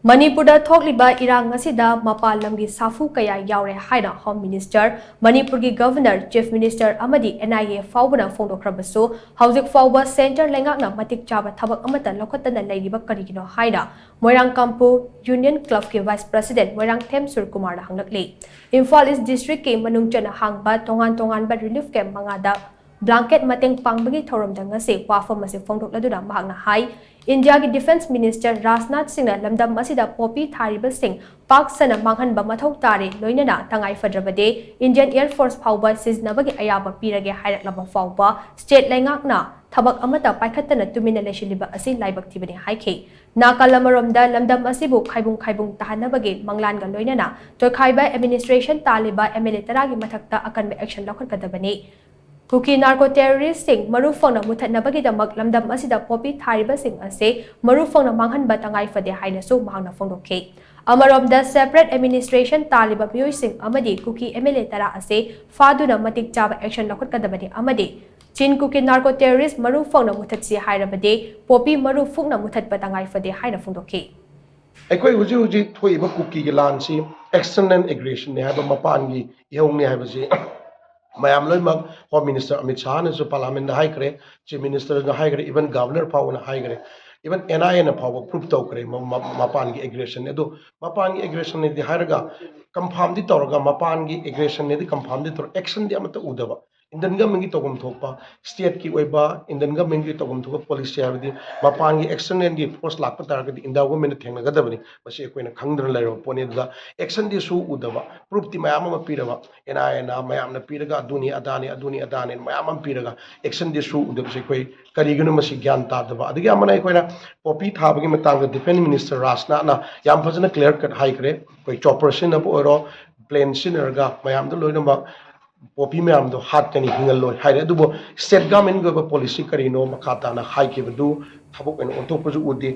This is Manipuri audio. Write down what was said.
Manipurda THOKLIBA IRANG ASIDA MAPAL LAMGI SHAPHU KAYA YAORE HAINA Home Minister, Manipuri Governor, Chief Minister AMADI NIA PHAOBANA PHONGDOKHRABASU, Houjik Phaoba Center Leingak Matik Chaba Thabak Amata Loukhattana Leiriba Karigino HAINA, MOIRANGKAMPU Union Club ki Vice President MOIRANGTHEM SURKUMAR HANGLAKLI. Imphal East District ki Manungchana Hangba Tongan ba Relief Camp Mangada Blanket mateng pangbagi thorom dangase wafam ase phongdokladuna mahakna hai India ki Defense Minister Rajnath Singh na lamdam asida popi thariba sing pak sana manghanba mathau tare loinana tangai fadrabade Indian Air Force Phaoba siznabagi ayaba pirage hairaklaba Phaoba state Leingak na Thabak Amata paikhattana tumina leshiliba asi laibak thibani haikhe nakalamaramda lamdam asibu khaibung tahanabagi manglanga loinana tokhaiba administration taliba MLA taragi mathakta akanba action laukhatkadabani Kuki narco terrorist sing marufong na muthatnabagi damak lamdam asida popi thariba sing ase marufong na manghanba tangai fade haina su mahangna phongdokhe amaromda separate administration taliba miyoi sing amadi kuki MLA tara ase faduna matik chaba action laukhatkadabani amadi Chin kuki narco terrorist marufong na muthatsi hairabade popi marufuk na muthatba tangai fade haina phongdokhe Aikoi huji thoiba kuki gi lansi action and aggression ne haba mapan gi ihong ne haba ji mayam loimak Home Minister Amit Shah na so parliament na haikre Chief Minister na haikre even Governor Phaoba na haikre even NIA na Phaoba proof tawkre mapan gi aggression ne do mapan gi aggression ne di hairaga confirm di tawraga mapan gi aggression ne di confirm di tor action di amata udaba Indian government gi togum thokpa state ki oiba Indian government gi togum thokpa policy habdi mapan gi action ne di force lakpa targa di India government thengna gadabani masi koina khangdra lairo pone da action di su udaba proof ti mayam ma piraba NIA na mayam na piraga aduni adani mayam piraga action di su udaba se koi karigino masi gyan ta daba adigi amana koina popi thabagi matang defense minister Rajnath na yam phajana clear cut high kre koi chopper sin abo oro plane sinerga mayam do loina popi mayam do hat kani hingal loy haire adubo state government go policy karino makata na high ke du thabok en onto proju udi